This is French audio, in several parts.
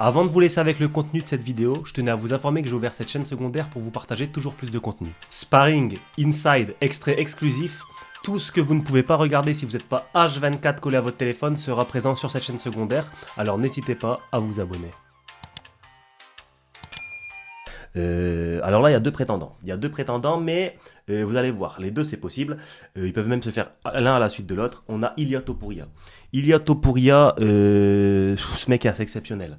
Avant de vous laisser avec le contenu de cette vidéo, je tenais à vous informer que j'ai ouvert cette chaîne secondaire pour vous partager toujours plus de contenu. Sparring, inside, extrait exclusif, tout ce que vous ne pouvez pas regarder si vous n'êtes pas H24 collé à votre téléphone sera présent sur cette chaîne secondaire, alors n'hésitez pas à vous abonner. Alors là, il y a deux prétendants. Mais vous allez voir, les deux c'est possible. Ils peuvent même se faire l'un à la suite de l'autre. On a Ilia Topuria. Ilia Topuria, ce mec est assez exceptionnel.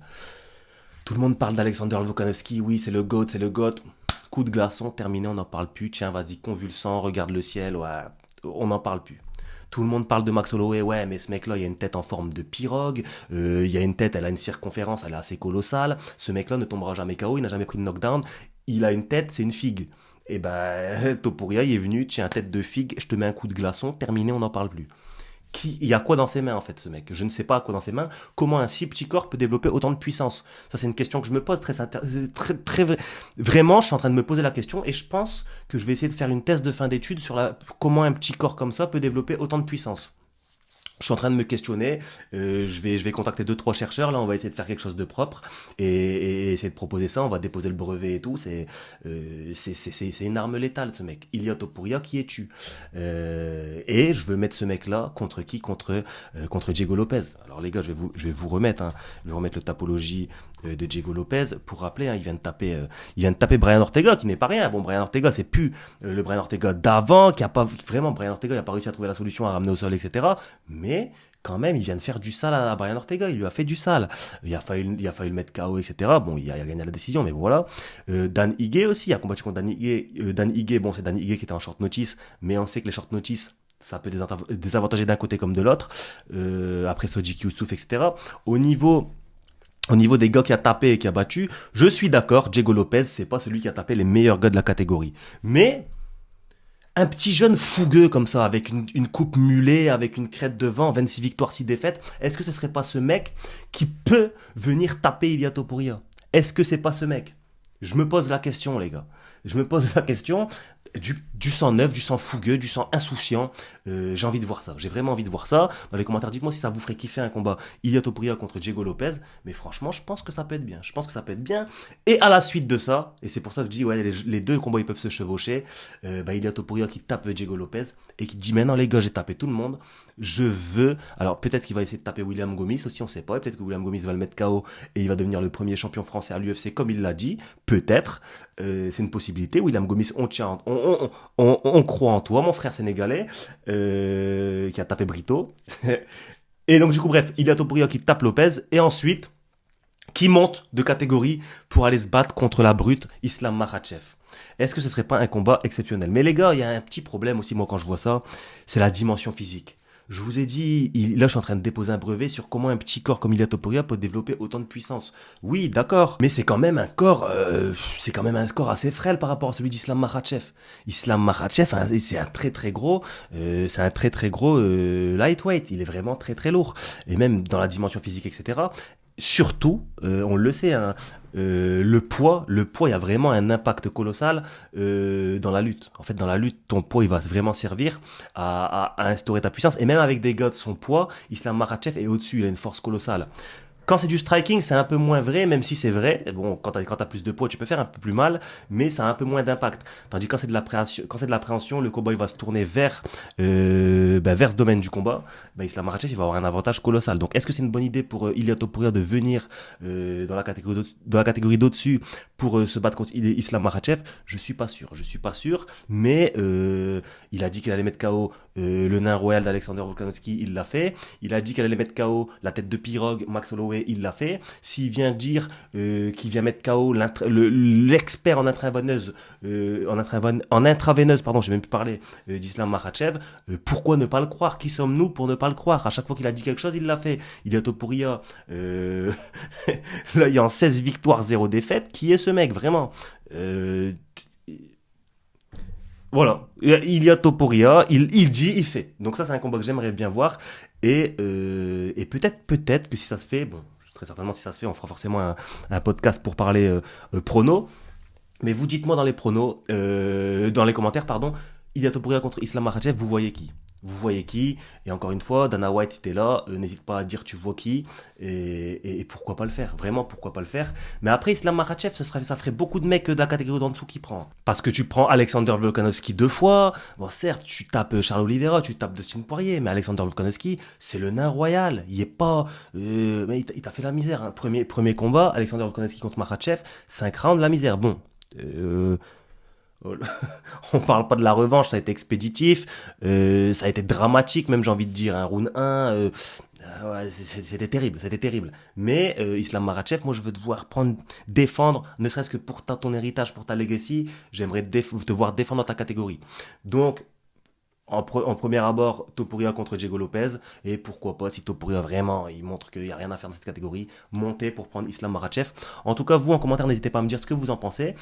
Tout le monde parle d'Alexander Volkanovski. Oui, c'est le GOAT, c'est le GOAT. Coup de glaçon, terminé, on n'en parle plus. Tiens, vas-y, convulsant, regarde le ciel. Ouais, on n'en parle plus. Tout le monde parle de Max Holloway, ouais, mais ce mec-là, il a une tête en forme de pirogue, il y a une tête, elle a une circonférence, elle est assez colossale, ce mec-là ne tombera jamais KO, il n'a jamais pris de knockdown, il a une tête, c'est une figue. Et ben, Topuria, il est venu, tiens, tête de figue, je te mets un coup de glaçon, terminé, on n'en parle plus. Il y a quoi dans ses mains en fait ce mec? Je ne sais pas quoi dans ses mains. Comment un si petit corps peut développer autant de puissance? Ça c'est une question que je me pose vraiment. Je suis en train de me poser la question et je pense que je vais essayer de faire une thèse de fin d'études sur comment un petit corps comme ça peut développer autant de puissance. Je suis en train de me questionner, je vais contacter 2-3 chercheurs, là on va essayer de faire quelque chose de propre et essayer de proposer ça, on va déposer le brevet et tout, c'est une arme létale ce mec, Ilia Topuria qui est tu. Et je veux mettre ce mec là contre qui? Contre Diego Lopez. Alors les gars, je vais vous remettre, je vais remettre le tapologie de Diego Lopez pour rappeler, il vient de taper Brian Ortega qui n'est pas rien. Bon, Brian Ortega c'est plus le Brian Ortega d'avant, qui a pas vraiment, Brian Ortega il a pas réussi à trouver la solution à ramener au sol, etc. Mais quand même, il vient de faire du sale à Brian Ortega, il lui a fait du sale. Il a failli le mettre KO, etc. Bon, il a gagné la décision, mais bon, voilà. Dan Ige aussi, il a combattu contre Dan Ige. Dan Ige, bon, c'est Dan Ige qui était en short notice, mais on sait que les short notice, ça peut désavantager d'un côté comme de l'autre. Après Sodiq Youssouf, etc. Au niveau des gars qui a tapé et qui a battu, je suis d'accord, Diego Lopez, c'est pas celui qui a tapé les meilleurs gars de la catégorie. Mais un petit jeune fougueux comme ça, avec une coupe mulet, avec une crête devant, 26 victoires, 6 défaites, est-ce que ce serait pas ce mec qui peut venir taper Ilia Topuria? Est-ce que c'est pas ce mec? Je me pose la question, les gars. Je me pose la question du sang neuf, du sang fougueux, du sang insouciant. J'ai envie de voir ça. J'ai vraiment envie de voir ça. Dans les commentaires, dites-moi si ça vous ferait kiffer un combat Ilia Topuria contre Diego Lopez. Mais franchement, je pense que ça peut être bien. Je pense que ça peut être bien. Et à la suite de ça, et c'est pour ça que je dis, ouais, les deux combats ils peuvent se chevaucher. Ilia Topuria qui tape Diego Lopez et qui dit maintenant les gars, j'ai tapé tout le monde. Je veux. Alors peut-être qu'il va essayer de taper William Gomis aussi, on sait pas. Et peut-être que William Gomis va le mettre KO et il va devenir le premier champion français à l'UFC comme il l'a dit. Peut-être. C'est une possibilité. William Gomis, on croit en toi, mon frère sénégalais, qui a tapé Brito. Et donc, du coup, bref, Ilia Topuria qui tape Lopez, et ensuite, qui monte de catégorie pour aller se battre contre la brute Islam Makhachev. Est-ce que ce serait pas un combat exceptionnel? Mais les gars, il y a un petit problème aussi, moi, quand je vois ça, c'est la dimension physique. Je vous ai dit, là je suis en train de déposer un brevet sur comment un petit corps comme Ilia Topuria peut développer autant de puissance. Oui, d'accord, mais c'est quand même un corps, assez frêle par rapport à celui d'Islam Makhachev. Islam Makhachev, c'est un très très gros, lightweight. Il est vraiment très très lourd. Et même dans la dimension physique, etc. Surtout, on le sait, le poids, il y a vraiment un impact colossal dans la lutte. En fait, dans la lutte, ton poids, il va vraiment servir à instaurer ta puissance. Et même avec des gars de son poids, Islam Makhachev est au-dessus, il a une force colossale. Quand c'est du striking, c'est un peu moins vrai, même si c'est vrai. Bon, quand t'as plus de poids, tu peux faire un peu plus mal, mais ça a un peu moins d'impact. Tandis que quand c'est de l'appréhension, le combat il va se tourner vers ce domaine du combat. Islam Makhachev il va avoir un avantage colossal. Donc, est-ce que c'est une bonne idée pour Ilia Topuria de venir dans la catégorie d'au-dessus pour se battre contre Islam Makhachev? Je suis pas sûr. Mais il a dit qu'il allait mettre KO le nain royal d'Alexander Volkanovski, il l'a fait. Il a dit qu'il allait mettre KO la tête de pirogue Max Holloway, il l'a fait. S'il vient dire qu'il vient mettre KO l'expert en intraveineuse, pardon, j'ai même plus parlé d'Islam Makhachev, pourquoi ne pas le croire? Qui sommes-nous pour ne pas le croire? À chaque fois qu'il a dit quelque chose, il l'a fait. Ilia Topuria, là, il y a en 16 victoires, 0 défaites. Qui est ce mec, vraiment? Voilà, Ilia Topuria, il dit, il fait. Donc ça, c'est un combat que j'aimerais bien voir. Et peut-être que si ça se fait, bon, très certainement si ça se fait, on fera forcément un podcast pour parler prono. Mais vous dites-moi dans les pronos, dans les commentaires, pardon, Ilia Topuria contre Islam Makhachev, vous voyez qui? Vous voyez qui? Et encore une fois, Dana White, si t'es là, n'hésite pas à dire tu vois qui. Et pourquoi pas le faire? Vraiment, pourquoi pas le faire? Mais après, Islam Makhachev, ça ferait beaucoup de mecs de la catégorie d'en dessous qui prend. Parce que tu prends Alexander Volkanovski 2 fois. Bon, certes, tu tapes Charles Oliveira, tu tapes Dustin Poirier. Mais Alexander Volkanovski, c'est le nain royal. Il est pas. Mais il t'a fait la misère, hein. Premier combat, Alexander Volkanovski contre Makhachev, 5 rounds, la misère. Bon. Euh, Oh là. On parle pas de la revanche, ça a été expéditif, ça a été dramatique, même j'ai envie de dire, un round 1, ouais, c'était terrible, c'était terrible. Mais Islam Makhachev, moi je veux te voir défendre, ne serait-ce que pour ton héritage, pour ta legacy, j'aimerais te voir défendre dans ta catégorie. Donc, en premier abord, Topuria contre Diego Lopez, et pourquoi pas, si Topuria vraiment, il montre qu'il n'y a rien à faire dans cette catégorie, monter pour prendre Islam Makhachev. En tout cas, vous en commentaire, n'hésitez pas à me dire ce que vous en pensez.